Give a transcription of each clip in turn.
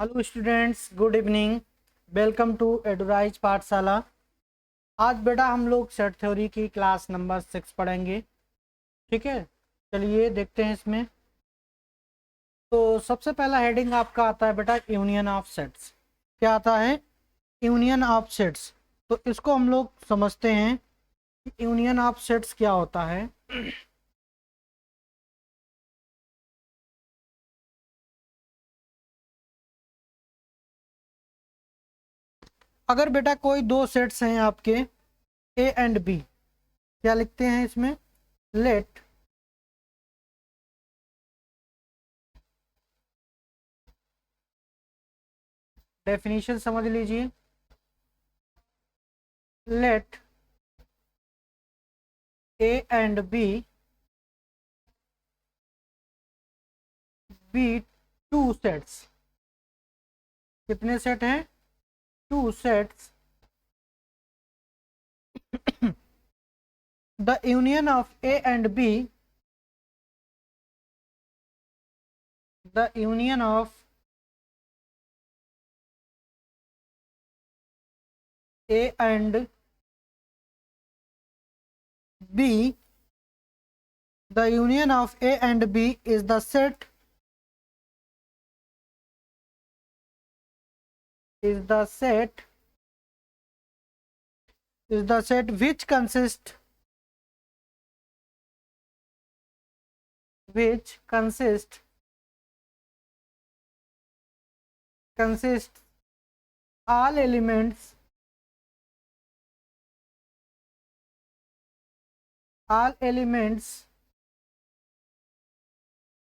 Hello students, good evening. Welcome to Eduraise Pathshala. आज बेटा हम लोग सेट थ्योरी की क्लास नंबर 6 पढ़ेंगे। ठीक है, चलिए देखते हैं इसमें। तो सबसे पहला हेडिंग आपका आता है बेटा यूनियन ऑफ सेट्स। क्या आता है? Union of sets. तो इसको हम लोग समझते हैं कि यूनियन ऑफ सेट्स क्या होता है। अगर बेटा कोई दो सेट्स हैं आपके ए एंड बी, क्या लिखते हैं इसमें? लेट डेफिनेशन समझ लीजिए। Let A and B be two sets. कितने सेट हैं? Two sets. The union of A and B, the union of A and B, the union of A and B is the set, is the set is the set which consists all elements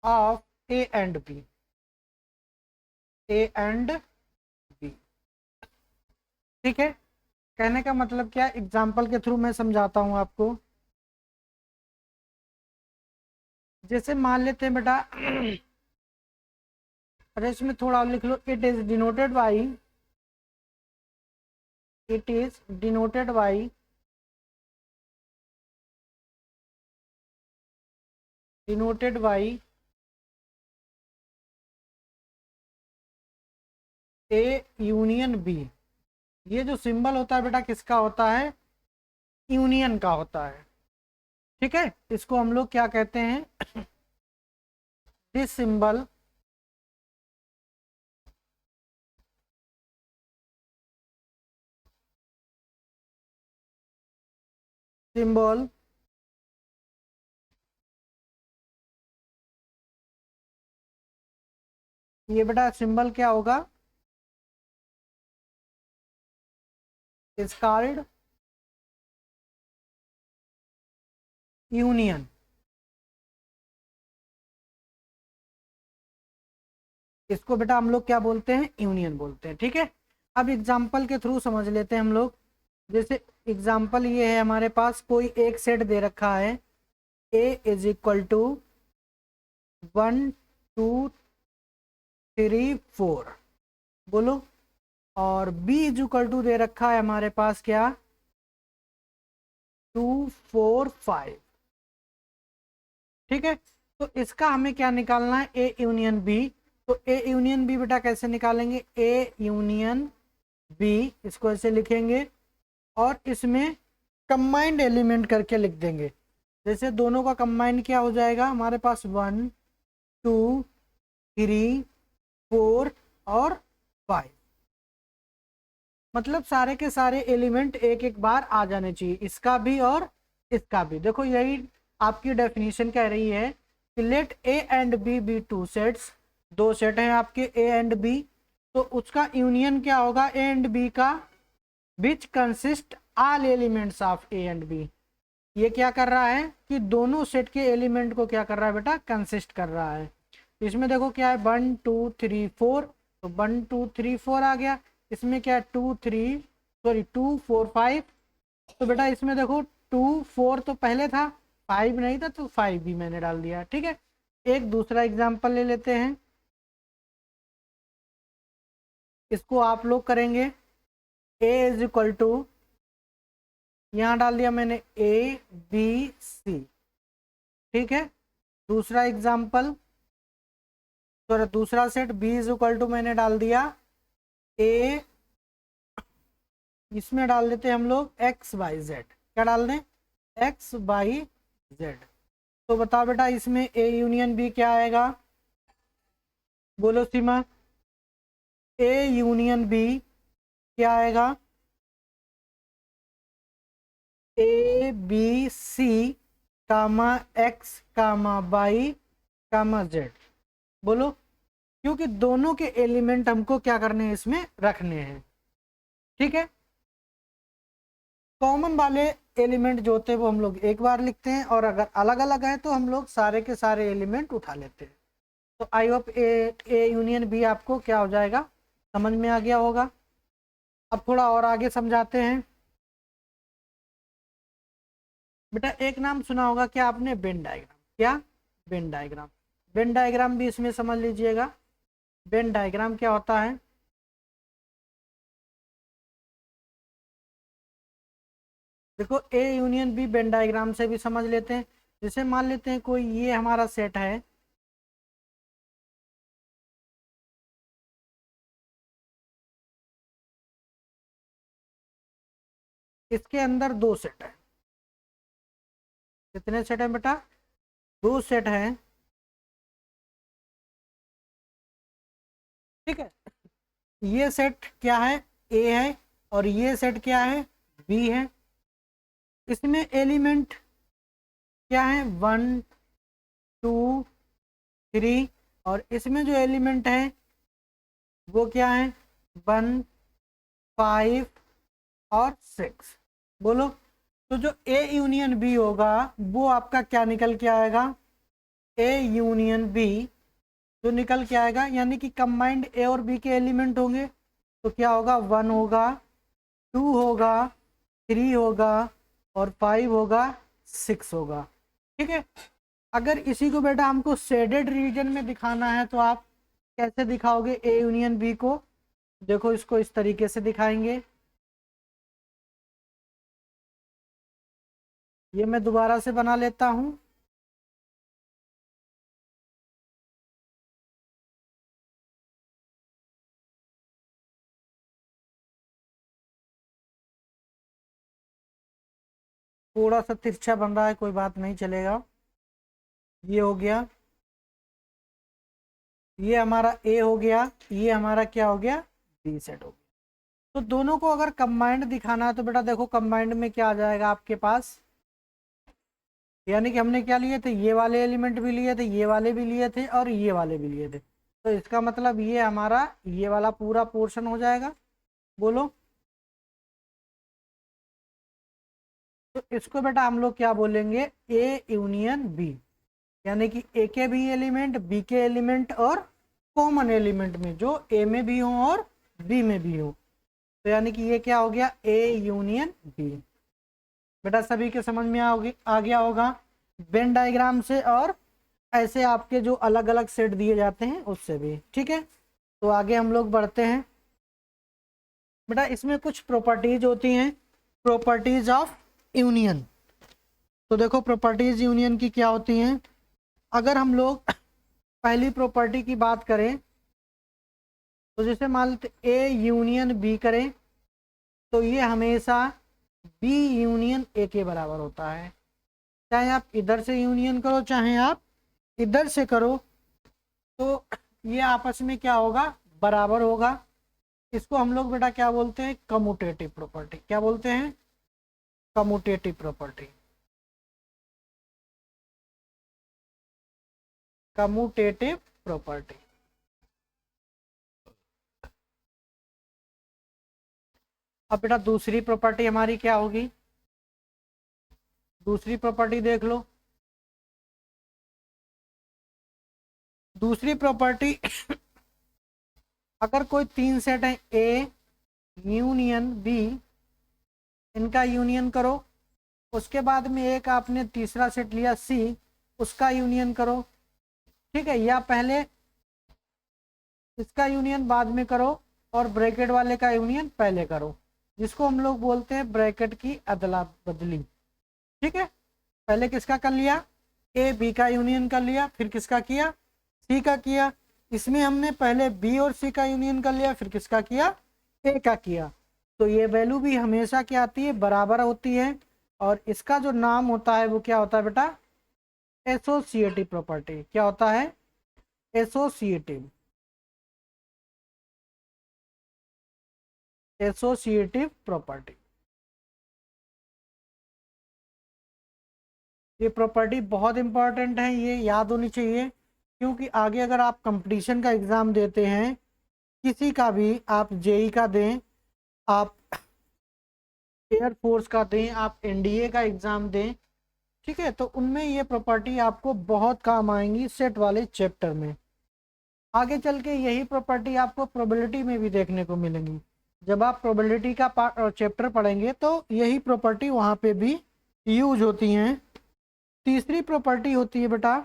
of A and B, A and B। ठीक है, कहने का मतलब क्या, example के through मैं समझाता हूं आपको। जैसे मान लेते हैं बेटा, अरे इसमें थोड़ा और लिख लो। It is denoted by A union B. ये जो सिंबल होता है बेटा किसका होता है? यूनियन का होता है। ठीक है, इसको हम लोग क्या कहते हैं? दिस सिंबल सिंबल ये बेटा सिंबल क्या होगा? Is called union. इसको बेटा हम लोग क्या बोलते हैं? यूनियन बोलते हैं। ठीक है, अब एग्जाम्पल के थ्रू समझ लेते हैं हम लोग। जैसे एग्जाम्पल ये है, हमारे पास कोई एक सेट दे रखा है। ए इज इक्वल टू 1 2 3 4, बोलो। और बी इज इक्वल टू दे रखा है हमारे पास क्या? 2 4 5। ठीक है, तो इसका हमें क्या निकालना है? A union B. तो ए यूनियन बी बेटा कैसे निकालेंगे? ए यूनियन बी, इसको ऐसे लिखेंगे और इसमें कंबाइंड एलिमेंट करके लिख देंगे। जैसे दोनों का कंबाइंड क्या हो जाएगा हमारे पास? 1 2 3 4 और 5। मतलब सारे के सारे एलिमेंट एक एक बार आ जाने चाहिए, इसका भी और इसका भी। देखो यही आपकी डेफिनेशन कह रही है कि let A and B be two sets. दो सेट हैं आपके ए एंड बी, तो उसका यूनियन क्या होगा? ए एंड बी का, which consist all elements of A and B. ये क्या कर रहा है कि दोनों सेट के एलिमेंट को क्या कर रहा है बेटा? कंसिस्ट कर रहा है। इसमें देखो क्या है? 1 2 3 4, तो 1 2 3 4 आ गया। इसमें क्या है? 2 4 5। तो बेटा इसमें देखो 2 4 तो पहले था, 5 नहीं था, तो 5 भी मैंने डाल दिया। ठीक है, एक दूसरा एग्जाम्पल ले लेते हैं। इसको आप लोग करेंगे। ए इज इक्वल टू, यहाँ डाल दिया मैंने ABC। ठीक है, दूसरा एग्जाम्पल तो दूसरा set B is equal to मैंने डाल दिया ए, इसमें डाल देते हैं हम लोग एक्स बाई जेड। क्या डाल दें? X by Z. तो बताओ बेटा इसमें ए यूनियन बी क्या आएगा? बोलो सीमा। ए यूनियन बी क्या आएगा? A B C comma X comma Y comma Z. बोलो, क्योंकि दोनों के एलिमेंट हमको क्या करने हैं, इसमें रखने हैं। ठीक है, कॉमन वाले एलिमेंट जो होते हैं वो हम लोग एक बार लिखते हैं, और अगर अलग अलग है तो हम लोग सारे के सारे एलिमेंट उठा लेते हैं। तो I hope A union B आपको क्या हो जाएगा, समझ में आ गया होगा। अब थोड़ा और आगे समझाते हैं। बेटा एक नाम सुना होगा क्या आपने, वेन डायग्राम। क्या? Venn diagram. वेन डायग्राम भी इसमें समझ लीजिएगा। वेन डायग्राम क्या होता है? देखो A union B Venn diagram से भी समझ लेते हैं। जैसे मान लेते हैं कोई ये हमारा सेट है, इसके अंदर दो सेट है। कितने सेट है बेटा? दो सेट है। ठीक है, ये सेट क्या है, ए है, और ये सेट क्या है, बी है। इसमें एलिमेंट क्या है, 1 2 3, और इसमें जो एलिमेंट है वो क्या है, 1 5 और 6। बोलो, तो जो ए यूनियन बी होगा वो आपका क्या निकल के आएगा, ए यूनियन बी जो निकल के आएगा, यानी कि कंबाइंड ए और बी के एलिमेंट होंगे। तो क्या होगा, 1 होगा, 2 होगा, 3 होगा, और 5 होगा, 6 होगा। ठीक है, अगर इसी को बेटा हमको शेडेड रीजन में दिखाना है तो आप कैसे दिखाओगे ए यूनियन बी को? देखो इसको इस तरीके से दिखाएंगे। ये मैं दोबारा से बना लेता हूं। थोड़ा सा तिरछा बन रहा है, कोई बात नहीं, चलेगा। ये हो गया, ये हमारा ए हो गया, ये हमारा क्या हो गया, बी सेट हो गया। तो दोनों को अगर कंबाइंड दिखाना है तो बेटा देखो कंबाइंड में क्या आ जाएगा आपके पास, यानी कि हमने क्या लिए थे, ये वाले एलिमेंट भी लिए थे, ये वाले भी लिए थे, और ये वाले भी लिए थे। तो इसका मतलब ये हमारा ये वाला पूरा पोर्शन हो जाएगा। बोलो, तो इसको बेटा हम लोग क्या बोलेंगे, ए यूनियन बी, यानी कि ए के भी एलिमेंट, बी के एलिमेंट, और कॉमन एलिमेंट में जो ए में भी हो और बी में भी हो। तो यानी कि ये क्या हो गया, ए यूनियन बी। बेटा सभी के समझ में आ गया होगा वेन डायग्राम से, और ऐसे आपके जो अलग अलग सेट दिए जाते हैं उससे भी। ठीक है, तो आगे हम लोग बढ़ते हैं। बेटा इसमें कुछ प्रॉपर्टीज होती हैं, प्रॉपर्टीज ऑफ यूनियन। तो देखो प्रॉपर्टीज यूनियन की क्या होती हैं। अगर हम लोग पहली प्रॉपर्टी की बात करें तो जैसे मान लेते ए यूनियन बी करें, तो ये हमेशा बी यूनियन ए के बराबर होता है। चाहे आप इधर से यूनियन करो चाहे आप इधर से करो, तो ये आपस में क्या होगा, बराबर होगा। इसको हम लोग बेटा क्या बोलते हैं, कम्यूटेटिव प्रॉपर्टी। क्या बोलते हैं, कम्यूटेटिव प्रॉपर्टी। Commutative property. अब बेटा दूसरी प्रॉपर्टी हमारी क्या होगी, दूसरी प्रॉपर्टी देख लो। दूसरी प्रॉपर्टी अगर कोई तीन सेट है, ए यूनियन बी, इनका यूनियन करो, उसके बाद में एक आपने तीसरा सेट लिया सी, उसका यूनियन करो। ठीक है, या पहले इसका यूनियन बाद में करो और ब्रैकेट वाले का यूनियन पहले करो, जिसको हम लोग बोलते हैं ब्रैकेट की अदला बदली। ठीक है, पहले किसका कर लिया, ए बी का यूनियन कर लिया, फिर किसका किया, सी का किया, इसमें हमने पहले बी और सी का यूनियन कर लिया, फिर किसका किया, ए का किया। तो ये वैल्यू भी हमेशा क्या आती है, बराबर होती है। और इसका जो नाम होता है वो क्या होता है बेटा, एसोसिएटिव प्रॉपर्टी। क्या होता है, एसोसिएटिव, एसोसिएटिव प्रॉपर्टी। ये प्रॉपर्टी बहुत इंपॉर्टेंट है, ये याद होनी चाहिए, क्योंकि आगे अगर आप कंपटीशन का एग्ज़ाम देते हैं, किसी का भी, आप जेई का दें, आप एयरफोर्स का दें, आप एनडीए का एग्ज़ाम दें, ठीक है, तो उनमें ये प्रॉपर्टी आपको बहुत काम आएंगी सेट वाले चैप्टर में। आगे चल के यही प्रॉपर्टी आपको प्रोबेबिलिटी में भी देखने को मिलेंगी। जब आप प्रोबेबिलिटी का चैप्टर पढ़ेंगे तो यही प्रॉपर्टी वहाँ पे भी यूज होती हैं। तीसरी प्रॉपर्टी होती है बेटा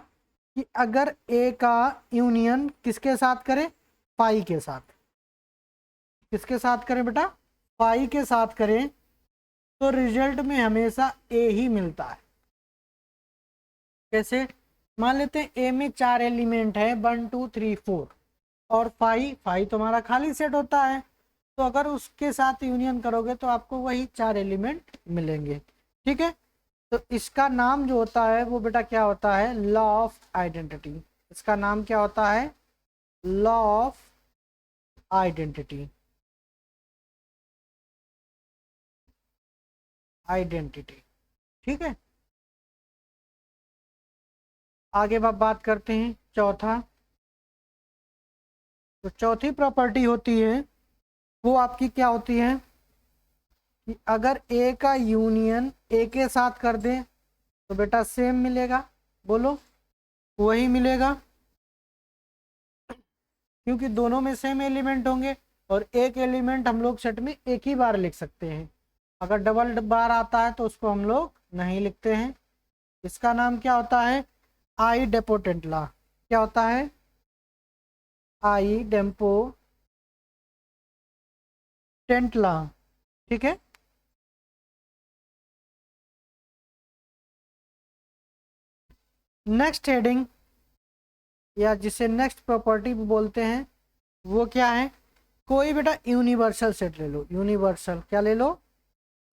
कि अगर ए का यूनियन किसके साथ करें, पाई के साथ, किसके साथ करें बेटा, पाई के साथ करें, तो रिजल्ट में हमेशा ए ही मिलता है। कैसे, मान लेते हैं ए में 4 एलिमेंट है, 1 2 3 4, और फाई तुम्हारा खाली सेट होता है, तो अगर उसके साथ यूनियन करोगे तो आपको वही 4 एलिमेंट मिलेंगे। ठीक है, तो इसका नाम जो होता है वो बेटा क्या होता है, लॉ ऑफ आइडेंटिटी। इसका नाम क्या होता है, लॉ ऑफ आइडेंटिटी, आइडेंटिटी। ठीक है, आगे अब बात करते हैं चौथा। तो चौथी प्रॉपर्टी होती है वो आपकी क्या होती है कि अगर ए का यूनियन ए के साथ कर दें तो बेटा सेम मिलेगा। बोलो, वही मिलेगा, क्योंकि दोनों में सेम एलिमेंट होंगे, और एक एलिमेंट हम लोग सेट में एक ही बार लिख सकते हैं। अगर डबल बार आता है तो उसको हम लोग नहीं लिखते हैं। इसका नाम क्या होता है, आई डेपोटेंट लॉ। क्या होता है, आई डेपोटेंट लॉ। ठीक है, नेक्स्ट हेडिंग या जिसे नेक्स्ट प्रॉपर्टी बोलते हैं वो क्या है, कोई बेटा यूनिवर्सल सेट ले लो। यूनिवर्सल क्या ले लो,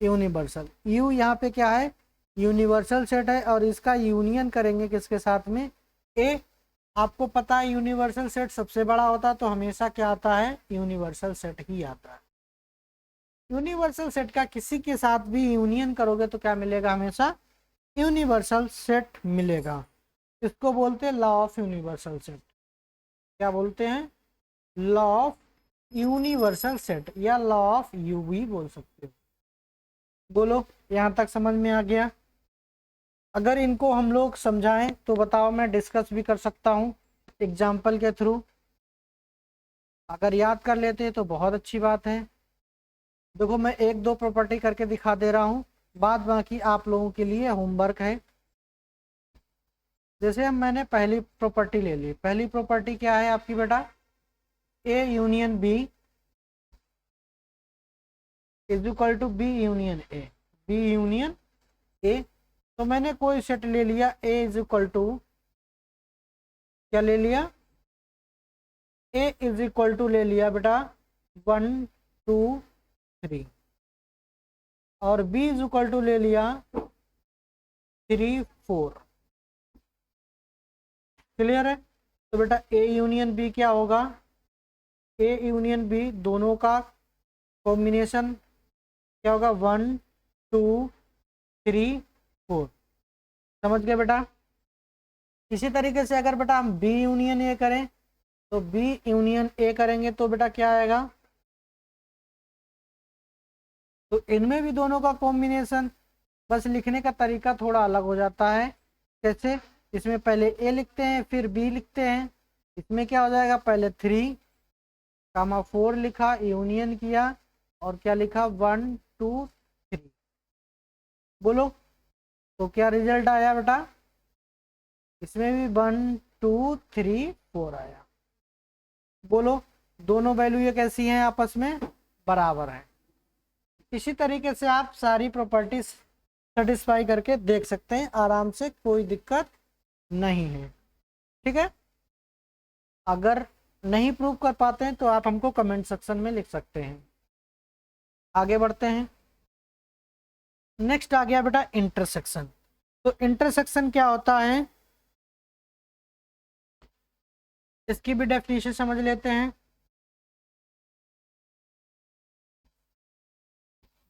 यूनिवर्सल। यू यहाँ पे क्या है, यूनिवर्सल सेट है, और इसका यूनियन करेंगे किसके साथ में, ए। आपको पता है यूनिवर्सल सेट सबसे बड़ा होता है, तो हमेशा क्या आता है, यूनिवर्सल सेट ही आता है। यूनिवर्सल सेट का किसी के साथ भी यूनियन करोगे तो क्या मिलेगा, हमेशा यूनिवर्सल सेट मिलेगा। इसको बोलते हैं लॉ ऑफ यूनिवर्सल सेट। क्या बोलते हैं, लॉ ऑफ यूनिवर्सल सेट, या लॉ ऑफ यू भी बोल सकते हो। बोलो, यहाँ तक समझ में आ गया। अगर इनको हम लोग समझाएं तो बताओ, मैं डिस्कस भी कर सकता हूँ एग्जाम्पल के थ्रू। अगर याद कर लेते हैं तो बहुत अच्छी बात है। देखो, मैं एक दो प्रॉपर्टी करके दिखा दे रहा हूँ, बाद बाकी आप लोगों के लिए होमवर्क है। जैसे हम मैंने पहली प्रॉपर्टी ले ली। पहली प्रॉपर्टी क्या है आपकी बेटा, A union B is equal to B union A. B union A, तो मैंने कोई सेट ले लिया, ए इज इक्वल टू, क्या ले लिया, ए इज इक्वल टू ले लिया बेटा 1 2 3, और बी इज इक्वल टू ले लिया 3 4। क्लियर है, तो बेटा ए यूनियन बी क्या होगा, ए यूनियन बी दोनों का कॉम्बिनेशन क्या होगा, 1 2 3 4। समझ गए बेटा। इसी तरीके से अगर बेटा हम बी यूनियन ए करें, तो बी यूनियन ए करेंगे तो बेटा क्या आएगा, तो इनमें भी दोनों का कॉम्बिनेशन, बस लिखने का तरीका थोड़ा अलग हो जाता है। कैसे, इसमें पहले ए लिखते हैं फिर बी लिखते हैं। इसमें क्या हो जाएगा, पहले 3 कामा 4 लिखा, यूनियन किया, और क्या लिखा 1 2 3। बोलो, तो क्या रिजल्ट आया बेटा, इसमें भी 1 2 3 4 आया। बोलो, दोनों वैल्यू ये कैसी हैं, आपस में बराबर है। इसी तरीके से आप सारी प्रॉपर्टीज सेटिस्फाई करके देख सकते हैं आराम से, कोई दिक्कत नहीं है। ठीक है, अगर नहीं प्रूव कर पाते हैं तो आप हमको कमेंट सेक्शन में लिख सकते हैं। आगे बढ़ते हैं। नेक्स्ट आ गया बेटा इंटरसेक्शन। तो इंटरसेक्शन क्या होता है, इसकी भी डेफिनेशन समझ लेते हैं।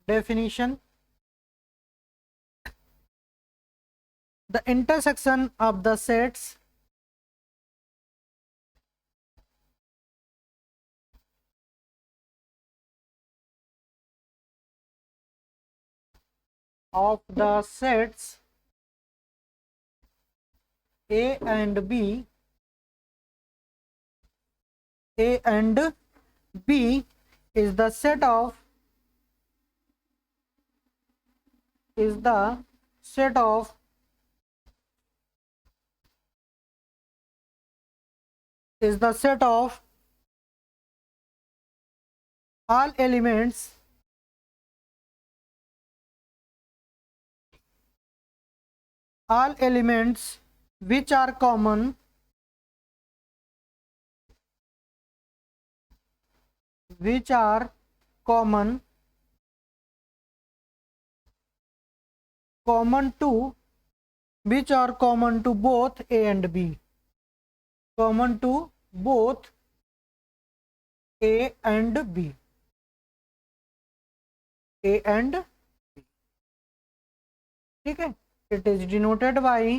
Definition, the intersection of the sets of the sets A and B, A and B is the set of is the set of is the set of all elements which are common common to which are common to both A and B, common to both A and B, A and B, ठीक है। It is denoted by A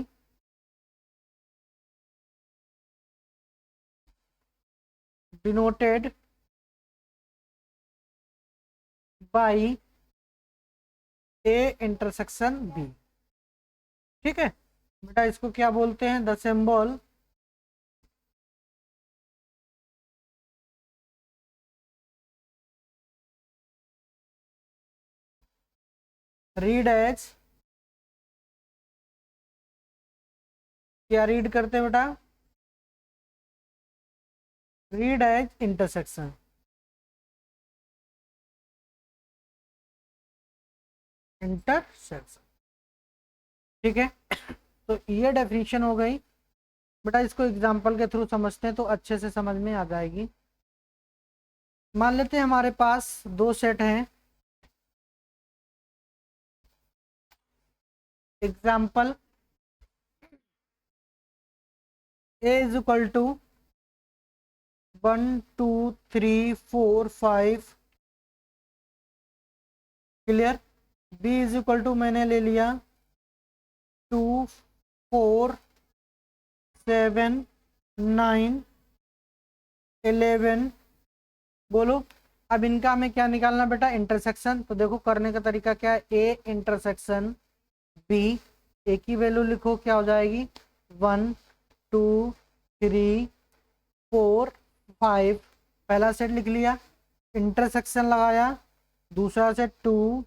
intersection B, ठीक है बेटा। इसको क्या बोलते हैं, the symbol read as, क्या रीड करते हैं बेटा, रीड एज इंटरसेक्शन, इंटरसेक्शन, ठीक है। तो ये डेफिनेशन हो गई बेटा। इसको एग्जांपल के थ्रू समझते हैं तो अच्छे से समझ में आ जाएगी। मान लेते हैं हमारे पास दो सेट हैं, example A is equal to 1 2 3 4 5, clear. B is equal to मैंने ले लिया 2 4 7 9 11, बोलो। अब इनका हमें क्या निकालना बेटा, इंटरसेक्शन। तो देखो करने का तरीका क्या है, A इंटरसेक्शन B, A की वैल्यू लिखो, क्या हो जाएगी 1 2 3 4 5, पहला सेट लिख लिया, इंटरसेक्शन लगाया, दूसरा सेट 2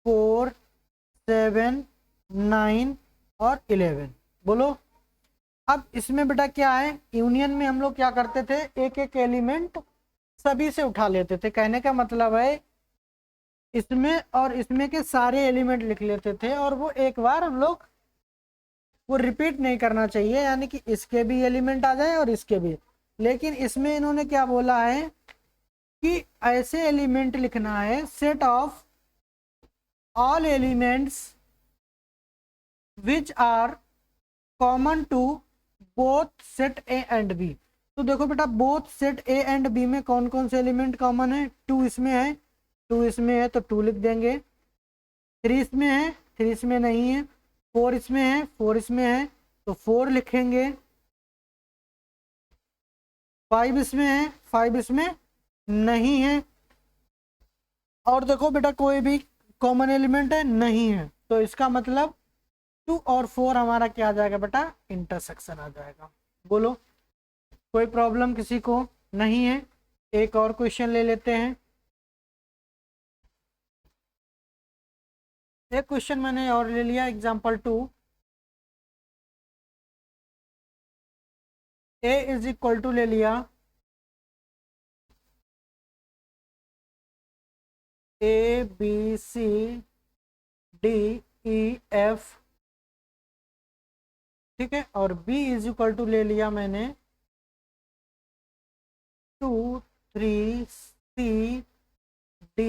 4 7 9 और 11, बोलो। अब इसमें बेटा क्या है, यूनियन में हम लोग क्या करते थे, एक एक एलिमेंट सभी से उठा लेते थे। कहने का मतलब है इसमें और इसमें के सारे एलिमेंट लिख लेते थे, और वो एक बार हम लोग वो रिपीट नहीं करना चाहिए, यानी कि इसके भी एलिमेंट आ जाए और इसके भी। लेकिन इसमें इन्होंने क्या बोला है कि ऐसे एलिमेंट लिखना है, set of all elements which are common to both set A and B. तो देखो बेटा both set A and B में कौन कौन से एलिमेंट कॉमन है, 2 इसमें है, 2 इसमें है तो 2 लिख देंगे, 3 इसमें है, 3 इसमें नहीं है, 4 इसमें है, 4 इसमें है तो 4 लिखेंगे, 5 इसमें है, 5 इसमें नहीं है, और देखो बेटा कोई भी कॉमन एलिमेंट है नहीं है, तो इसका मतलब 2 और 4 हमारा क्या आ जाएगा बेटा, इंटरसेक्शन आ जाएगा। बोलो कोई प्रॉब्लम किसी को नहीं है। एक और क्वेश्चन ले लेते हैं। एक क्वेश्चन मैंने और ले लिया, example 2, A is equal to ले लिया ABCDEF, ठीक है, और B इज इक्वल टू ले लिया मैंने 2 3 C D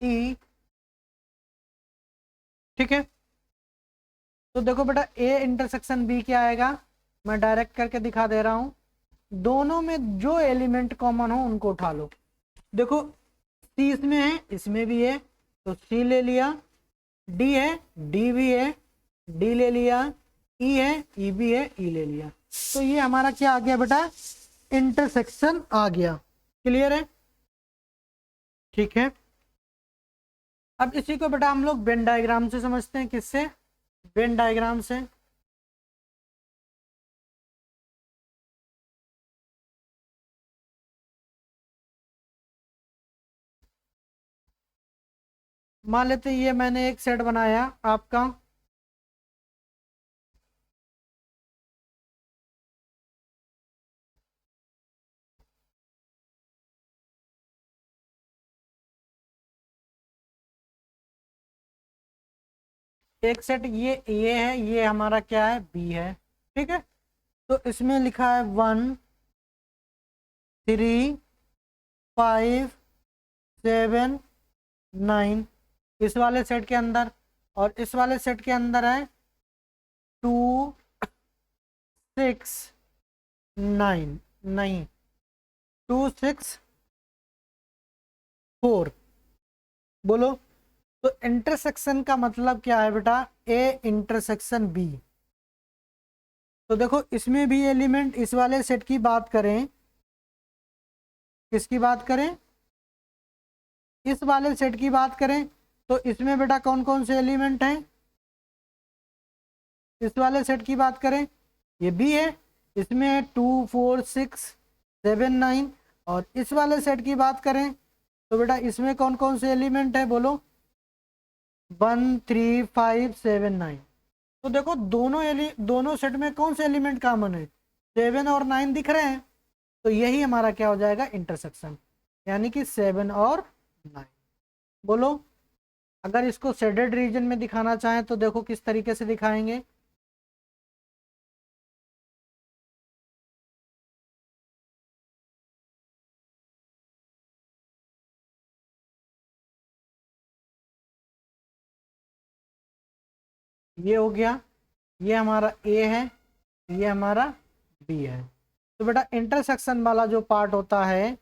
E, ठीक है। तो देखो बेटा ए इंटरसेक्शन बी क्या आएगा, मैं डायरेक्ट करके दिखा दे रहा हूं। दोनों में जो एलिमेंट कॉमन हो उनको उठा लो। देखो सी इसमें है, इसमें भी है, तो सी ले लिया। डी है, डी भी है, डी ले लिया। ई है, ई भी है, ई ले लिया। तो ये हमारा क्या आ गया बेटा, इंटरसेक्शन आ गया। क्लियर है, ठीक है। अब इसी को बेटा हम लोग वेन डायग्राम से समझते हैं। किससे, वेन डायग्राम से। मान लेते ये मैंने एक सेट बनाया आपका, एक सेट ये है, ये हमारा क्या है, बी है, ठीक है। तो इसमें लिखा है 1 3 5 7 9 इस वाले सेट के अंदर, और इस वाले सेट के अंदर है 2 6 9, नहीं 2 6 4, बोलो। तो इंटरसेक्शन का मतलब क्या है बेटा, ए इंटरसेक्शन बी। तो देखो इसमें भी एलिमेंट, इस वाले सेट की बात करें, किसकी बात करें, इस वाले सेट की बात करें, तो इसमें बेटा कौन कौन से एलिमेंट हैं, इस वाले सेट की बात करें, ये बी है, इसमें 2 4 6 7 9। और इस वाले सेट की बात करें तो बेटा इसमें कौन कौन से एलिमेंट है, बोलो, 1 3 5 7 9। तो देखो दोनों सेट में कौन से एलिमेंट कॉमन है, 7 और 9 दिख रहे हैं। तो यही हमारा क्या हो जाएगा, इंटरसेक्शन, यानी कि 7 और 9। बोलो, अगर इसको शेडेड रीजन में दिखाना चाहें तो देखो किस तरीके से दिखाएंगे। ये हो गया, ये हमारा ए है, ये हमारा बी है। तो बेटा इंटरसेक्शन वाला जो पार्ट होता है,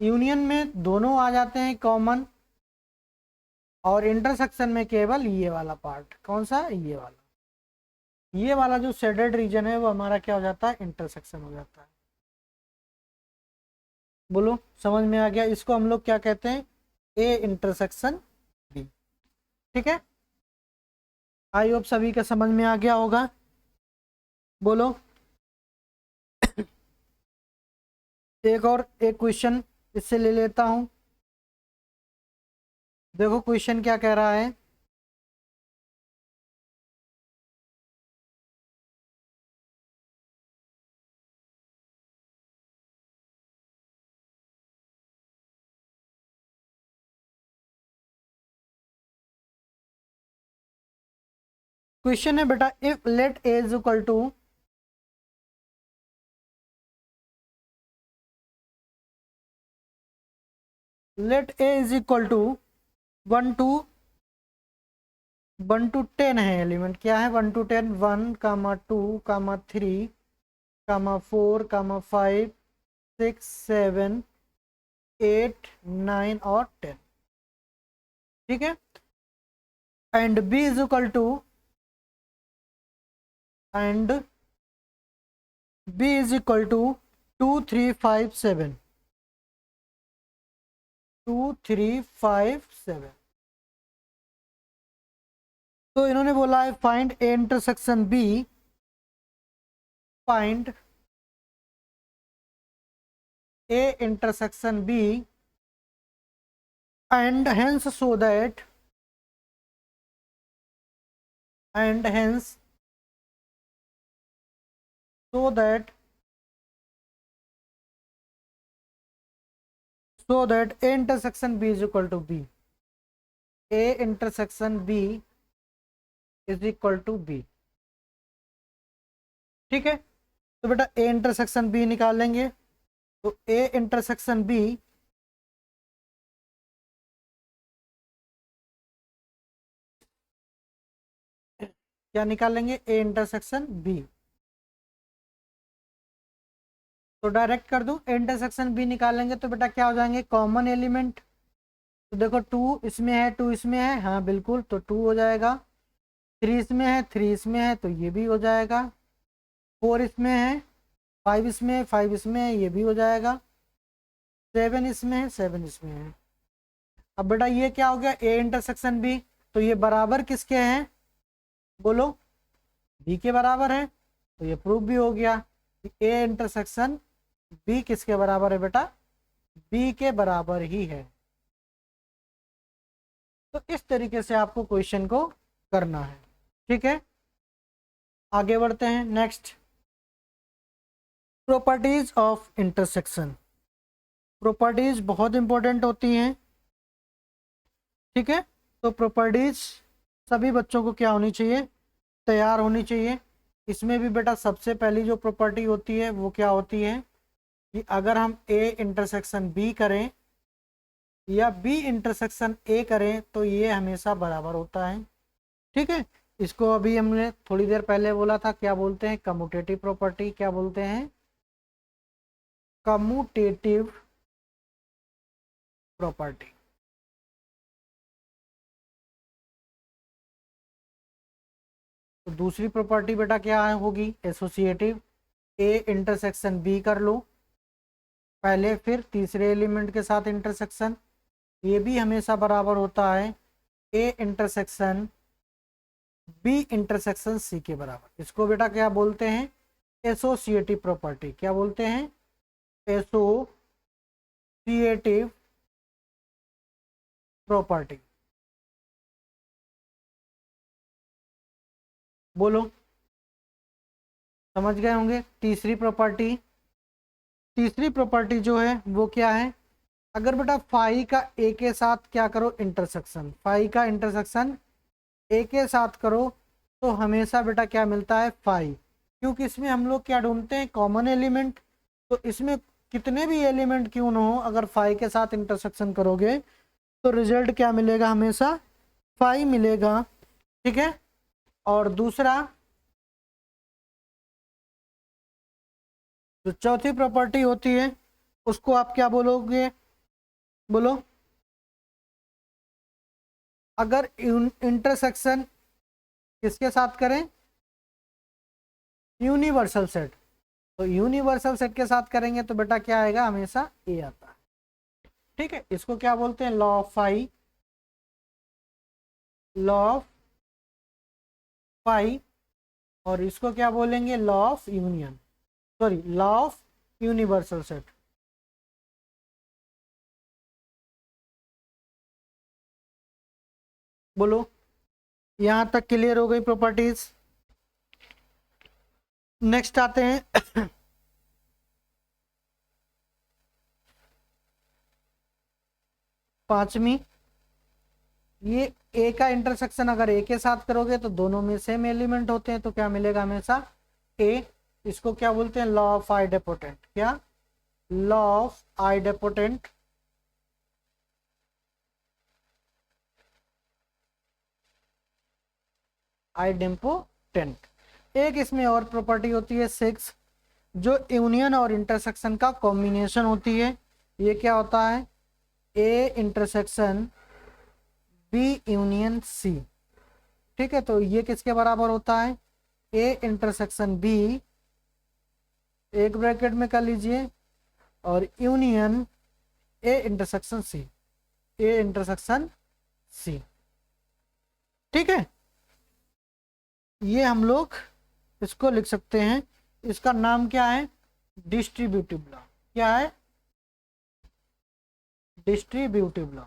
यूनियन में दोनों आ जाते हैं कॉमन, और इंटरसेक्शन में केवल ये वाला पार्ट, कौन सा, ये वाला जो शेडेड रीजन है वो हमारा क्या हो जाता है, इंटरसेक्शन हो जाता है। बोलो, समझ में आ गया। इसको हम लोग क्या कहते हैं, ए इंटरसेक्शन बी, ठीक है। आई होप सभी का समझ में आ गया होगा। बोलो, एक क्वेश्चन इससे ले लेता हूं। देखो क्वेश्चन क्या कह रहा है, क्वेश्चन है बेटा, if let A is equal to, let A is equal to 1 to 10 है एलिमेंट, क्या है, 1 to 10, 1 कामा 2 कामा 3 कामा 4 कामा 5 6 7 8 9 और 10, ठीक है। And B is equal to, and B is equal to 2 3 5 7, 2 3 5 7। तो इन्होंने बोला है find A intersection B, find A intersection B and hence so that, and hence so that a intersection b is equal to b, a intersection b is equal to b, ठीक है। तो बेटा ए intersection B निकालेंगे, तो ए intersection B क्या निकालेंगे, ए intersection B. तो direct कर दूं, ए इंटरसेक्शन बी निकालेंगे तो बेटा क्या हो जाएंगे, कॉमन एलिमेंट। तो देखो 2 इसमें है, 2 इसमें है, हाँ बिल्कुल, तो 2 हो जाएगा। 3 इसमें है, 3 इसमें है, तो ये भी हो जाएगा। 4 इसमें है, 5 इसमें है, 5 इसमें है, ये भी हो जाएगा। 7 इसमें है, 7 इसमें है। अब बेटा ये क्या हो गया, ए इंटरसेक्शन बी, तो ये बराबर किसके हैं, बोलो, बी के बराबर है। तो ये प्रूफ भी हो गया कि ए इंटरसेक्शन बी किसके बराबर है बेटा, बी के बराबर ही है। तो इस तरीके से आपको क्वेश्चन को करना है, ठीक है। आगे बढ़ते हैं, next, properties of intersection. Properties बहुत इंपॉर्टेंट होती हैं, ठीक है। तो प्रॉपर्टीज सभी बच्चों को क्या होनी चाहिए, तैयार होनी चाहिए। इसमें भी बेटा सबसे पहली जो प्रॉपर्टी होती है वो क्या होती है कि अगर हम ए इंटरसेक्शन बी करें या बी इंटरसेक्शन ए करें तो ये हमेशा बराबर होता है, ठीक है। इसको अभी हमने थोड़ी देर पहले बोला था, क्या बोलते हैं, कम्यूटेटिव प्रॉपर्टी। क्या बोलते हैं, कम्यूटेटिव प्रॉपर्टी। तो दूसरी प्रॉपर्टी बेटा क्या होगी, एसोसिएटिव। ए इंटरसेक्शन बी कर लो पहले, फिर तीसरे एलिमेंट के साथ इंटरसेक्शन, ये भी हमेशा बराबर होता है A intersection B intersection C के बराबर। इसको बेटा क्या बोलते हैं, एसोसिएटिव प्रॉपर्टी। क्या बोलते हैं, एसोसिएटिव प्रॉपर्टी। बोलो, समझ गए होंगे। तीसरी प्रॉपर्टी जो है वो क्या है, अगर बेटा फाई का ए के साथ क्या करो, इंटरसेक्शन, फाई का इंटरसेक्शन ए के साथ करो तो हमेशा बेटा क्या मिलता है, फाई। क्योंकि इसमें हम लोग क्या ढूंढते हैं, कॉमन एलिमेंट। तो इसमें कितने भी एलिमेंट क्यों ना हो, अगर फाई के साथ इंटरसेक्शन करोगे तो रिजल्ट क्या मिलेगा, हमेशा फाई मिलेगा, ठीक है। और दूसरा, जो चौथी प्रॉपर्टी होती है उसको आप क्या बोलोगे, बोलो, अगर इंटरसेक्शन किसके साथ करें, यूनिवर्सल सेट। तो यूनिवर्सल सेट के साथ करेंगे तो बेटा क्या आएगा, हमेशा ए आता है, ठीक है। इसको क्या बोलते हैं, law of phi, law of phi. और इसको क्या बोलेंगे, law of union, sorry law of universal set. बोलो, यहां तक क्लियर हो गई प्रॉपर्टीज। नेक्स्ट आते हैं पांचवी, ये ए का इंटरसेक्शन अगर ए के साथ करोगे तो दोनों में सेम एलिमेंट होते हैं तो क्या मिलेगा, हमेशा ए। इसको क्या बोलते हैं, लॉ ऑफ आइडेपोटेंट। क्या, लॉ ऑफ आइडेपोटेंट। आइडेपोटेंट। एक इसमें और प्रॉपर्टी होती है 6, जो यूनियन और इंटरसेक्शन का कॉम्बिनेशन होती है। ये क्या होता है, A intersection B union C, ठीक है। तो ये किसके बराबर होता है, ए इंटरसेक्शन बी, एक ब्रैकेट में कर लीजिए, और union A intersection C, A intersection C, ठीक है। ये हम लोग इसको लिख सकते हैं, इसका नाम क्या है, डिस्ट्रीब्यूटिव लॉ। क्या है, डिस्ट्रीब्यूटिव लॉ।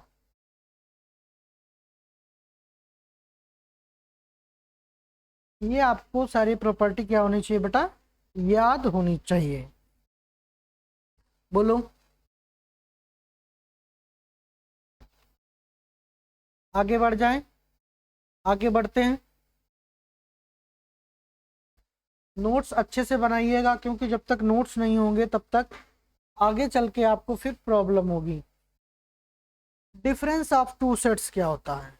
ये आपको सारी प्रॉपर्टी क्या होनी चाहिए बेटा, याद होनी चाहिए। बोलो, आगे बढ़ जाएं, आगे बढ़ते हैं। नोट्स अच्छे से बनाइएगा, क्योंकि जब तक नोट्स नहीं होंगे तब तक आगे चल के आपको फिर प्रॉब्लम होगी। डिफरेंस ऑफ टू सेट्स क्या होता है,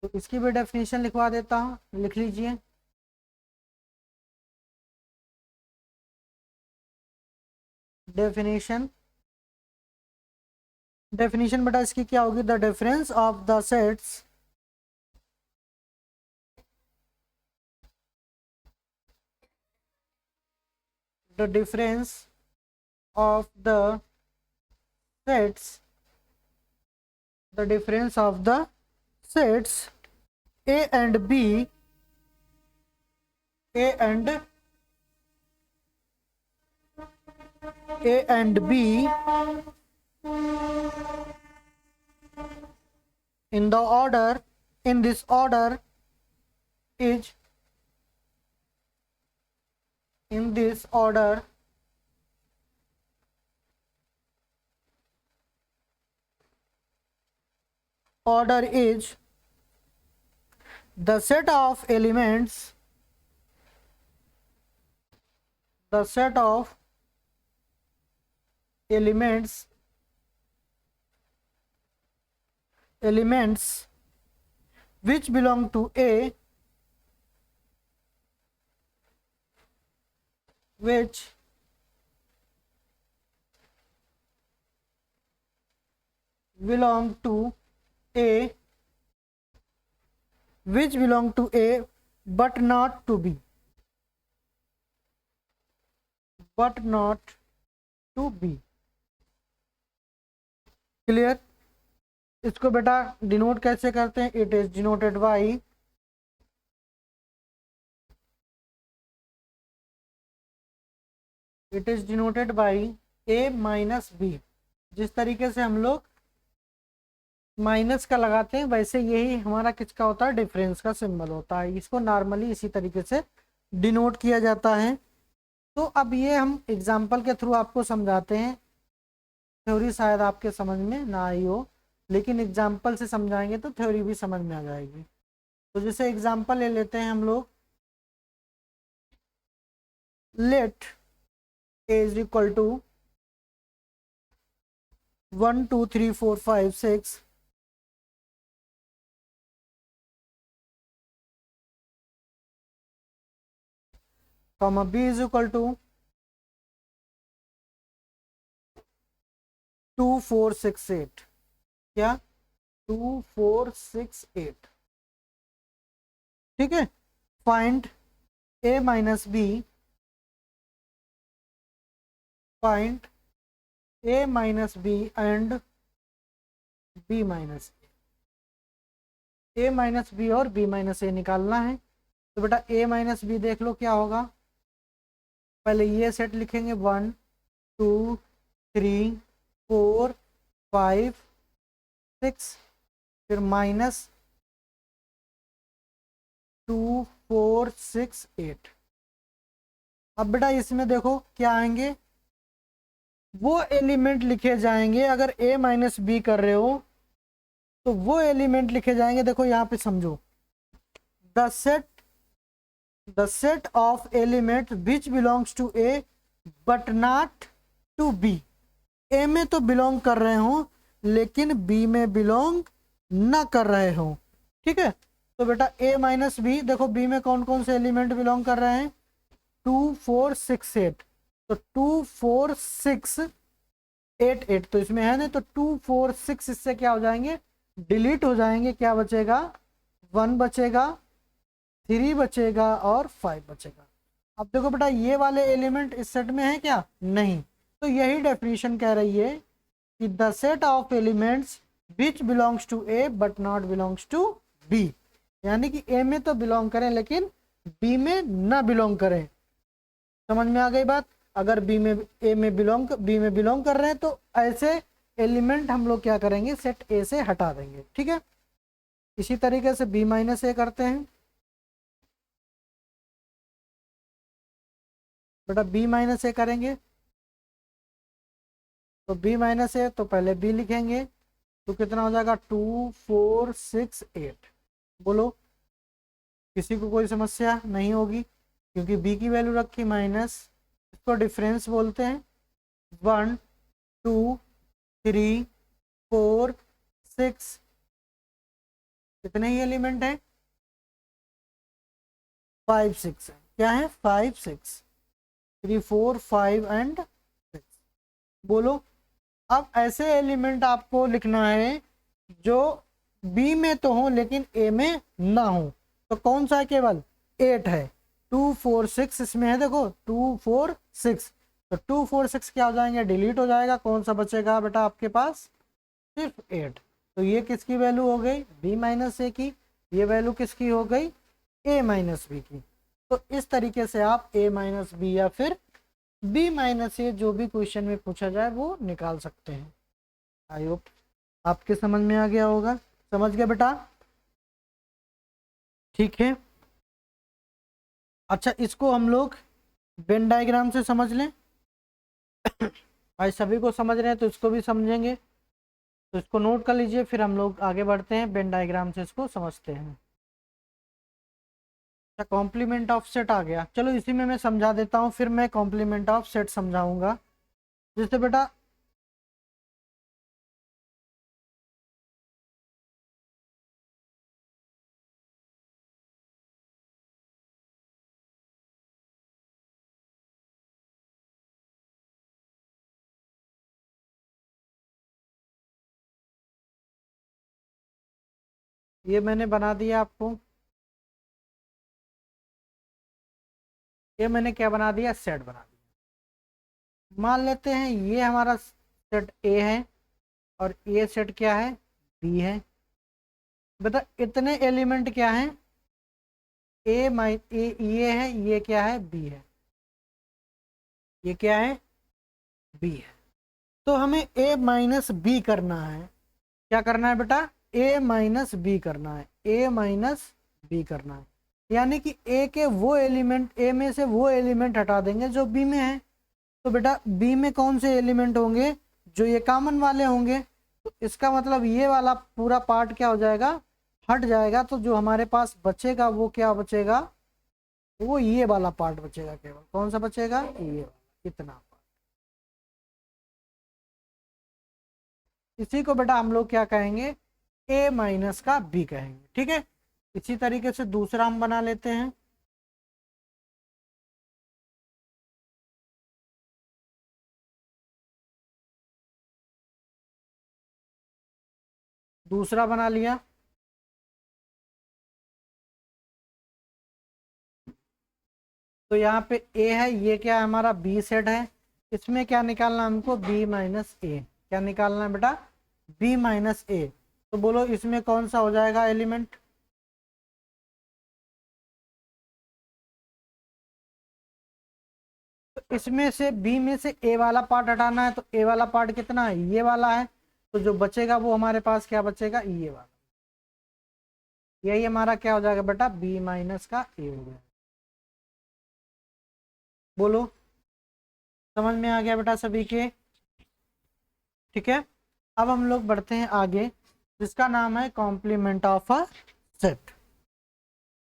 तो इसकी भी डेफिनेशन लिखवा देता हूँ, लिख लीजिए। डेफिनेशन डेफिनेशन बेटा इसकी क्या होगी, the difference of the sets the difference of the sets the difference of the sets a and b a and a and b in the order in this order is in this order is the set of elements the set of elements which belong to A, which belong to A, but not to B, but not to B. Clear? इसको बेटा denote कैसे करते हैं, it is denoted by A minus B। जिस तरीके से हम लोग माइनस का लगाते हैं वैसे यही हमारा किसका होता है, डिफरेंस का सिंबल होता है। इसको नॉर्मली इसी तरीके से डिनोट किया जाता है। तो अब ये हम एग्जाम्पल के थ्रू आपको समझाते हैं। थ्योरी शायद आपके समझ में ना आई हो, लेकिन एग्जाम्पल से समझाएंगे तो थ्योरी भी समझ में आ जाएगी। तो जैसे एग्जाम्पल ले लेते हैं हम लोग, let A is equal to 1 2 3 4 5 6 comma b is equal to 2 4 6 8। क्या 2 4 6 8, ठीक है। Find a minus B, find a minus B and b minus a minus B और b माइनस ए निकालना है। तो बेटा a माइनस बी देख लो क्या होगा। पहले ये सेट लिखेंगे 1 2 3 4 5 6, फिर माइनस 2 4 6 8। अब बेटा इसमें देखो क्या आएंगे, वो एलिमेंट लिखे जाएंगे। अगर a माइनस बी कर रहे हो तो वो एलिमेंट लिखे जाएंगे। देखो यहाँ पे समझो, the set of element which belongs to A but not to B. A में तो बिलोंग कर रहे हो लेकिन बी में बिलोंग ना कर रहे हो, ठीक है। तो बेटा a माइनस बी, देखो b में कौन कौन से एलिमेंट बिलोंग कर रहे हैं, 2 4 6 8। तो 2 4 6 8 8 तो इसमें है ना, तो 2 4 6 इससे क्या हो जाएंगे, डिलीट हो जाएंगे। क्या बचेगा, 1 बचेगा, 3 बचेगा और 5 बचेगा। अब देखो बेटा ये वाले एलिमेंट इस सेट में है क्या, नहीं। तो यही डेफिनेशन कह रही है कि the set of elements which belongs to A but not belongs to B, यानी कि ए में तो बिलोंग करें लेकिन बी में ना बिलोंग करें। समझ में आ गई बात। अगर बी में बिलोंग कर रहे हैं तो ऐसे एलिमेंट हम लोग क्या करेंगे, सेट ए से हटा देंगे, ठीक है। इसी तरीके से बी माइनस ए करते हैं। बेटा बी माइनस ए करेंगे तो बी माइनस ए, तो पहले बी लिखेंगे तो कितना हो जाएगा, 2 4 6 8। बोलो किसी को कोई समस्या नहीं होगी, क्योंकि बी की वैल्यू रखी माइनस, इसको डिफरेंस बोलते हैं। 1 2 3 4 6, कितने ही एलिमेंट है? 5 6 है। क्या है? 5 6, 3 4 5 एंड 6। बोलो, अब ऐसे एलिमेंट आपको लिखना है जो बी में तो हो लेकिन ए में ना हो। तो कौन सा है? केवल 8 है। 2 4 6 इसमें है, देखो 2 4 6। तो 2 4 6 क्या हो जाएंगे? डिलीट हो जाएगा। कौन सा बचेगा बेटा आपके पास? सिर्फ 8। तो ये किसकी वैल्यू हो गई? बी माइनस ए की। ये वैल्यू किसकी हो गई? ए माइनस बी की। तो इस तरीके से आप ए माइनस बी या फिर बी माइनस ए जो भी क्वेश्चन में पूछा जाए वो निकाल सकते हैं। आई होप आपके समझ में आ गया होगा। समझ गए बेटा? ठीक है। अच्छा, इसको हम लोग वेन डायग्राम से समझ लें। भाई सभी को समझ रहे हैं तो इसको भी समझेंगे। तो इसको नोट कर लीजिए, फिर हम लोग आगे बढ़ते हैं, वेन डायग्राम से इसको समझते हैं। अच्छा, कॉम्प्लीमेंट ऑफ सेट आ गया। चलो इसी में मैं समझा देता हूँ, फिर मैं कॉम्प्लीमेंट ऑफ सेट समझाऊंगा। जैसे बेटा ये मैंने बना दिया आपको। ये मैंने क्या बना दिया? सेट बना दिया। मान लेते हैं ये हमारा सेट ए है और ये सेट क्या है? बी है। बता इतने एलिमेंट क्या हैं? ए माइ ए, ये है, ये क्या है? बी है। ये क्या है? बी है। तो हमें ए माइनस बी करना है। क्या करना है बेटा? ए माइनस बी करना है। ए माइनस बी करना है, यानी कि ए के वो एलिमेंट, ए में से वो एलिमेंट हटा देंगे जो बी में है। तो बेटा बी में कौन से एलिमेंट होंगे? जो ये कॉमन वाले होंगे। तो इसका मतलब ये वाला पूरा पार्ट क्या हो जाएगा? हट जाएगा। तो जो हमारे पास बचेगा वो क्या बचेगा? वो ये वाला पार्ट बचेगा। केवल कौन सा बचेगा? ये वाला, इतना पार्ट। इसी को बेटा हम लोग क्या कहेंगे? ए माइनस का बी कहेंगे। ठीक है। इसी तरीके से दूसरा हम बना लेते हैं। दूसरा बना लिया। तो यहाँ पे ए है, ये क्या है? हमारा बी सेट है। इसमें क्या निकालना है हमको? बी माइनस ए। क्या निकालना है बेटा? बी माइनस ए। तो बोलो इसमें कौन सा हो जाएगा एलिमेंट? तो इसमें से बी में से ए वाला पार्ट हटाना है। तो ए वाला पार्ट कितना है? ये वाला है। तो जो बचेगा वो हमारे पास क्या बचेगा? ये वाला। यही हमारा क्या हो जाएगा बेटा? बी माइनस का ए हो गया। बोलो, समझ में आ गया बेटा सभी के? ठीक है। अब हम लोग बढ़ते हैं आगे, जिसका नाम है कॉम्प्लीमेंट ऑफ अ सेट।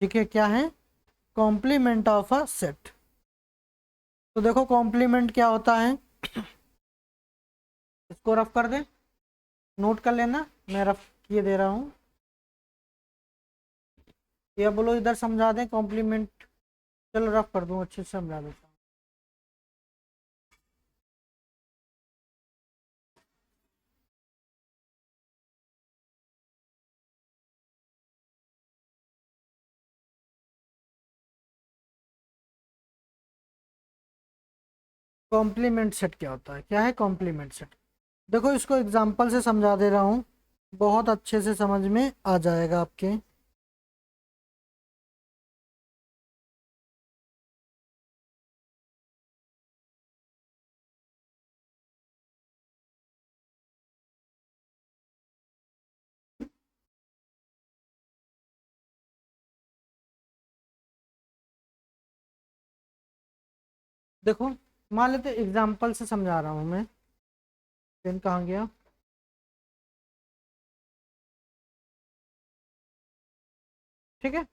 ठीक है, क्या है? Complement of a set. तो देखो कॉम्प्लीमेंट क्या होता है, इसको रफ कर दे, नोट कर लेना, मैं रफ किए दे रहा हूँ। या बोलो इधर समझा दें कॉम्प्लीमेंट। चलो रफ कर दूँ, अच्छे से समझा देता हूँ। कॉम्प्लीमेंट सेट क्या होता है? क्या है कॉम्प्लीमेंट सेट? देखो इसको एग्जांपल से समझा दे रहा हूँ, बहुत अच्छे से समझ में आ जाएगा आपके। देखो मान लेते एग्जांपल से समझा रहा हूँ मैं। पेन कहाँ गया? ठीक है।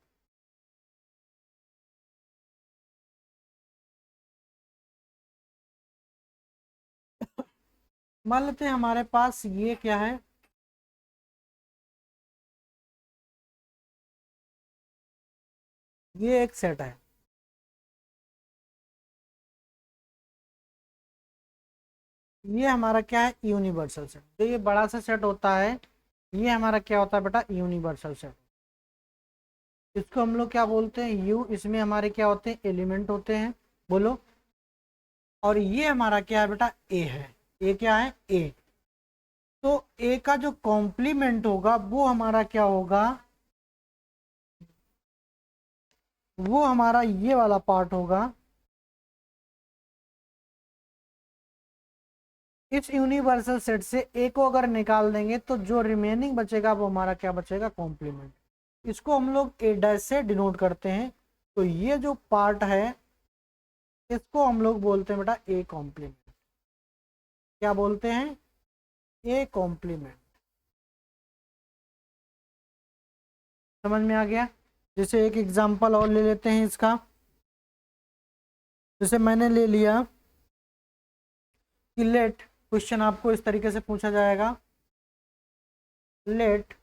मान लेते हैं हमारे पास ये क्या है, ये एक सेट है, ये हमारा क्या है, यूनिवर्सल सेट। तो ये बड़ा सा सेट होता है, ये हमारा क्या होता है बेटा, यूनिवर्सल सेट। इसको हम लोग क्या बोलते हैं, यू। इसमें हमारे क्या होते हैं, एलिमेंट होते हैं, बोलो। और ये हमारा क्या है बेटा, ए है। ए क्या है, ए। तो ए का जो कॉम्प्लीमेंट होगा वो हमारा क्या होगा, वो हमारा ये वाला पार्ट होगा। इस यूनिवर्सल सेट से ए को अगर निकाल देंगे तो जो रिमेनिंग बचेगा वो हमारा क्या बचेगा, कॉम्प्लीमेंट। इसको हम लोग ए डैश से डिनोट करते हैं। तो ये जो पार्ट है इसको हम लोग बोलते हैं बेटा ए कॉम्प्लीमेंट। क्या बोलते हैं, ए कॉम्प्लीमेंट। समझ में आ गया। जैसे एक एग्जांपल और ले लेते हैं इसका। जैसे मैंने ले लिया कि लेट, क्वेश्चन आपको इस तरीके से पूछा जाएगा, let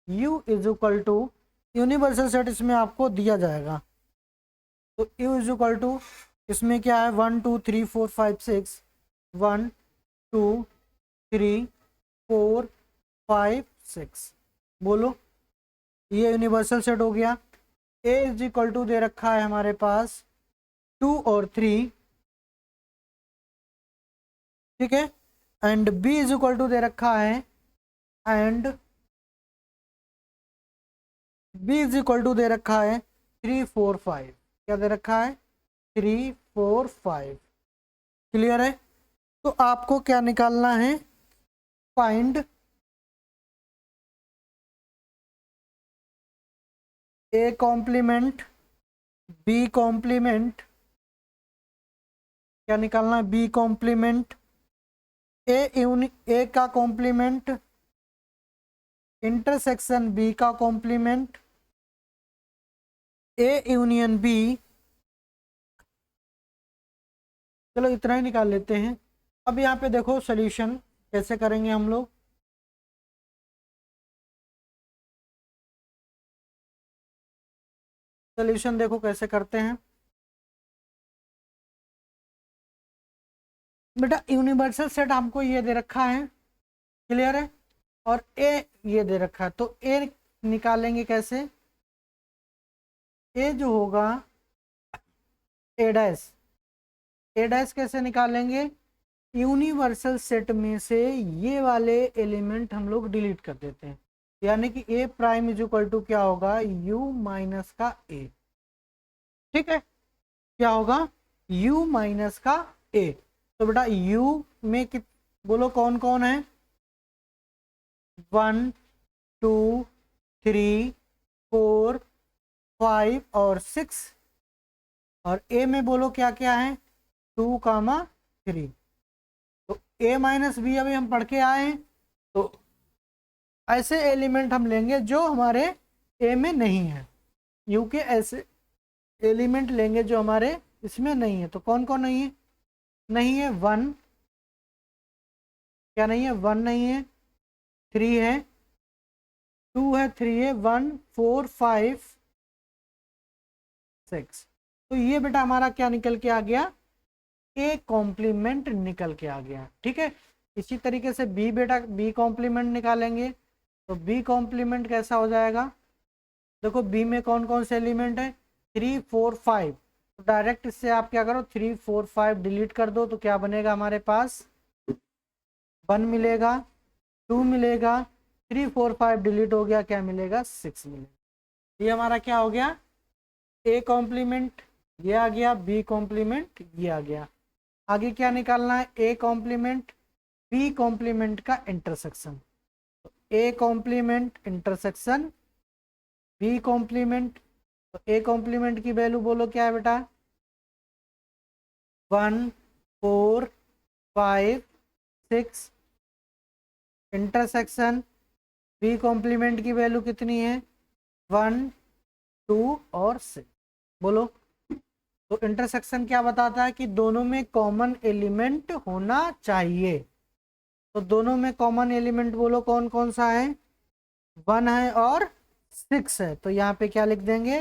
u is equal to, universal set इसमें आपको दिया जाएगा। तो u इज इक्वल टू, इसमें क्या है, 1 2 3 4 5 6, 1 2 3 4 5 6, बोलो। ये यूनिवर्सल सेट हो गया। a इज इक्वल टू दे रखा है हमारे पास 2 और 3, ठीक है। And b is equal to दे रखा है, and b is equal to दे रखा है 3 4 5। क्या दे रखा है, 3 4 5। क्लियर है। तो आपको क्या निकालना है, find A complement B complement. क्या निकालना है, बी कॉम्प्लीमेंट। ए का कॉम्प्लीमेंट इंटरसेक्शन बी का कॉम्प्लीमेंट, ए यूनियन बी। चलो इतना ही निकाल लेते हैं। अब यहाँ पे देखो सॉल्यूशन कैसे करेंगे हम लोग। सॉल्यूशन देखो कैसे करते हैं बेटा। यूनिवर्सल सेट हमको ये दे रखा है, क्लियर है। और ए ये दे रखा है, तो ए निकालेंगे कैसे, ए जो होगा ए डैश, ए डैश कैसे निकालेंगे, यूनिवर्सल सेट में से ये वाले एलिमेंट हम लोग डिलीट कर देते हैं। यानी कि ए प्राइम इज इक्वल टू क्या होगा, यू माइनस का ए। ठीक है, क्या होगा, u माइनस का a। तो बेटा u में कित बोलो कौन कौन है, 1 2 3 4 5 और 6। और a में बोलो क्या क्या है, 2 कामा 3। तो a माइनस बी अभी हम पढ़ के आए हैं। तो ऐसे एलिमेंट हम लेंगे जो हमारे a में नहीं है, u के ऐसे एलिमेंट लेंगे जो हमारे इसमें नहीं है। तो कौन कौन नहीं है, नहीं है 1, क्या नहीं है, 1 नहीं है, 3 है, 2 है, 3 है, 1 4 5 6। तो ये बेटा हमारा क्या निकल के आ गया, ए कॉम्प्लीमेंट निकल के आ गया। ठीक है। इसी तरीके से बी बेटा, बी कॉम्प्लीमेंट निकालेंगे। तो बी कॉम्प्लीमेंट कैसा हो जाएगा, देखो बी में कौन कौन से एलिमेंट है, 3 4 5। तो डायरेक्ट इससे आप क्या करो, 3 4 5 डिलीट कर दो। तो क्या बनेगा हमारे पास, 1 मिलेगा, 2 मिलेगा, 3 4 5 डिलीट हो गया, क्या मिलेगा, 6 मिलेगा। ये हमारा क्या हो गया, ए कॉम्प्लीमेंट ये आ गया, बी कॉम्प्लीमेंट ये आ गया। आगे क्या निकालना है, ए कॉम्प्लीमेंट बी कॉम्प्लीमेंट का intersection. A complement intersection B complement. तो ए कॉम्प्लीमेंट की वैल्यू बोलो क्या है बेटा, 1 4 5 6। इंटरसेक्शन बी कॉम्प्लीमेंट की वैल्यू कितनी है, 1 2 और 6, बोलो। तो इंटरसेक्शन क्या बताता है कि दोनों में कॉमन एलिमेंट होना चाहिए। तो दोनों में कॉमन एलिमेंट बोलो कौन कौन सा है, 1 है और 6 है। तो यहाँ पे क्या लिख देंगे,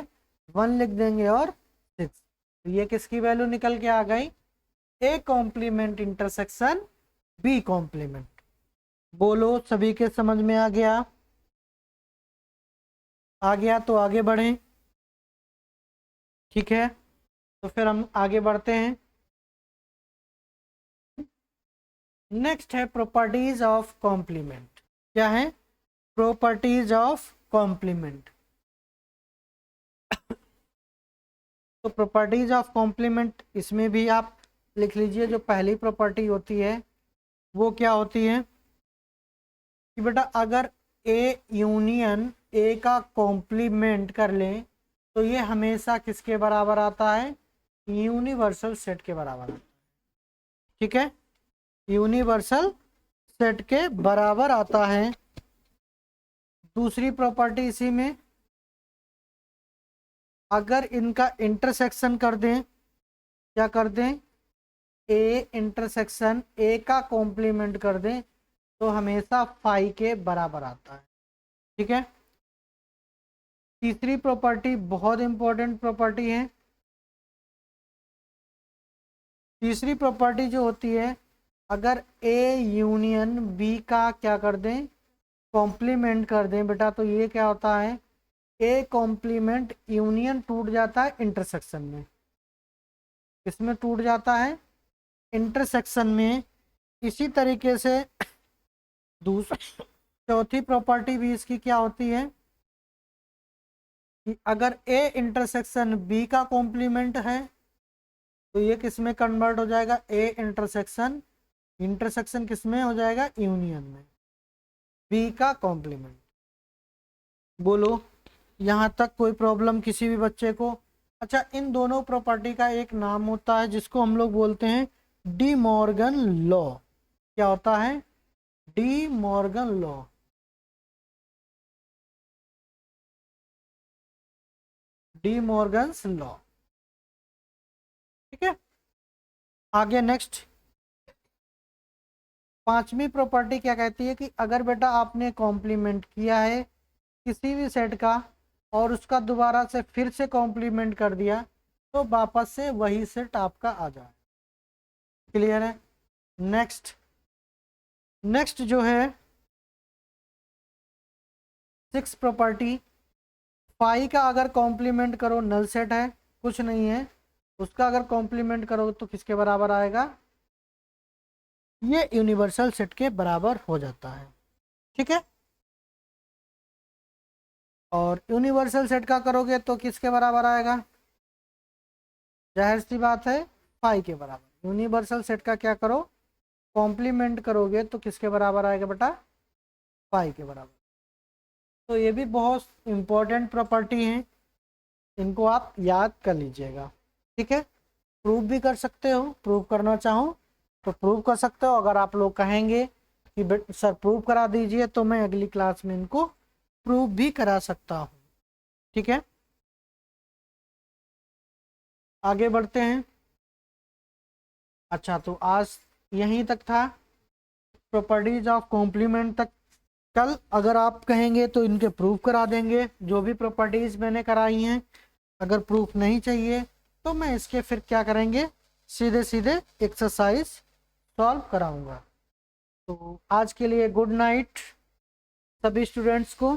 1 लिख देंगे और 6। तो ये किसकी वैल्यू निकल के आ गई, A complement intersection B complement. बोलो सभी के समझ में आ गया, आ गया तो आगे बढ़ें। ठीक है, तो फिर हम आगे बढ़ते हैं। नेक्स्ट है प्रॉपर्टीज ऑफ कॉम्प्लीमेंट। क्या है, प्रॉपर्टीज ऑफ कॉम्प्लीमेंट। तो प्रॉपर्टीज ऑफ कॉम्प्लीमेंट, इसमें भी आप लिख लीजिए, जो पहली प्रॉपर्टी होती है वो क्या होती है कि बेटा अगर ए यूनियन ए का कॉम्प्लीमेंट कर ले तो ये हमेशा किसके बराबर आता है, यूनिवर्सल सेट के बराबर आता है। ठीक है, यूनिवर्सल सेट के बराबर आता है। दूसरी प्रॉपर्टी इसी में, अगर इनका इंटरसेक्शन कर दें, क्या कर दें, ए इंटरसेक्शन ए का कॉम्प्लीमेंट कर दें तो हमेशा फाई के बराबर आता है। ठीक है, तीसरी प्रॉपर्टी बहुत इंपॉर्टेंट प्रॉपर्टी है। तीसरी प्रॉपर्टी जो होती है, अगर ए यूनियन बी का क्या कर दें, कॉम्प्लीमेंट कर दें बेटा, तो ये क्या होता है, ए कॉम्प्लीमेंट यूनियन टूट जाता है इंटरसेक्शन में। किसमें टूट जाता है, इंटरसेक्शन में। इसी तरीके से दूसरी चौथी प्रॉपर्टी भी इसकी क्या होती है कि अगर ए इंटरसेक्शन बी का कॉम्प्लीमेंट है तो ये किस में कन्वर्ट हो जाएगा, ए इंटरसेक्शन, इंटरसेक्शन किस में हो जाएगा, यूनियन में, बी का कॉम्प्लीमेंट। बोलो यहाँ तक कोई प्रॉब्लम किसी भी बच्चे को। अच्छा, इन दोनों प्रॉपर्टी का एक नाम होता है जिसको हम लोग बोलते हैं डी मॉर्गन लॉ। क्या होता है, De Morgan law. D Morgan's law. ठीक है, आगे नेक्स्ट पांचवी प्रॉपर्टी क्या कहती है कि अगर बेटा आपने कॉम्प्लीमेंट किया है किसी भी सेट का और उसका दोबारा से फिर से कॉम्प्लीमेंट कर दिया तो वापस से वही सेट आपका आ जाए। क्लियर है। नेक्स्ट जो है 6 प्रॉपर्टी, फाई का अगर कॉम्प्लीमेंट करो, नल सेट है कुछ नहीं है, उसका अगर कॉम्प्लीमेंट करो तो किसके बराबर आएगा, ये यूनिवर्सल सेट के बराबर हो जाता है। ठीक है, और यूनिवर्सल सेट का करोगे तो किसके बराबर आएगा, जाहिर सी बात है फाई के बराबर। यूनिवर्सल सेट का क्या करो, कॉम्प्लीमेंट करोगे तो किसके बराबर आएगा बेटा, फाई के बराबर। तो ये भी बहुत इंपॉर्टेंट प्रॉपर्टी है, इनको आप याद कर लीजिएगा। ठीक है, प्रूव भी कर सकते हो, प्रूव करना चाहो तो प्रूव कर सकते हो। अगर आप लोग कहेंगे कि सर प्रूव करा दीजिए तो मैं अगली क्लास में इनको प्रूव भी करा सकता हूँ। ठीक है, आगे बढ़ते हैं। अच्छा, तो आज यहीं तक था, प्रॉपर्टीज ऑफ कॉम्प्लीमेंट तक। कल अगर आप कहेंगे तो इनके प्रूफ करा देंगे, जो भी प्रॉपर्टीज मैंने कराई हैं। अगर प्रूफ नहीं चाहिए तो मैं इसके फिर क्या करेंगे, सीधे सीधे एक्सरसाइज सॉल्व कराऊंगा। तो आज के लिए गुड नाइट सभी स्टूडेंट्स को।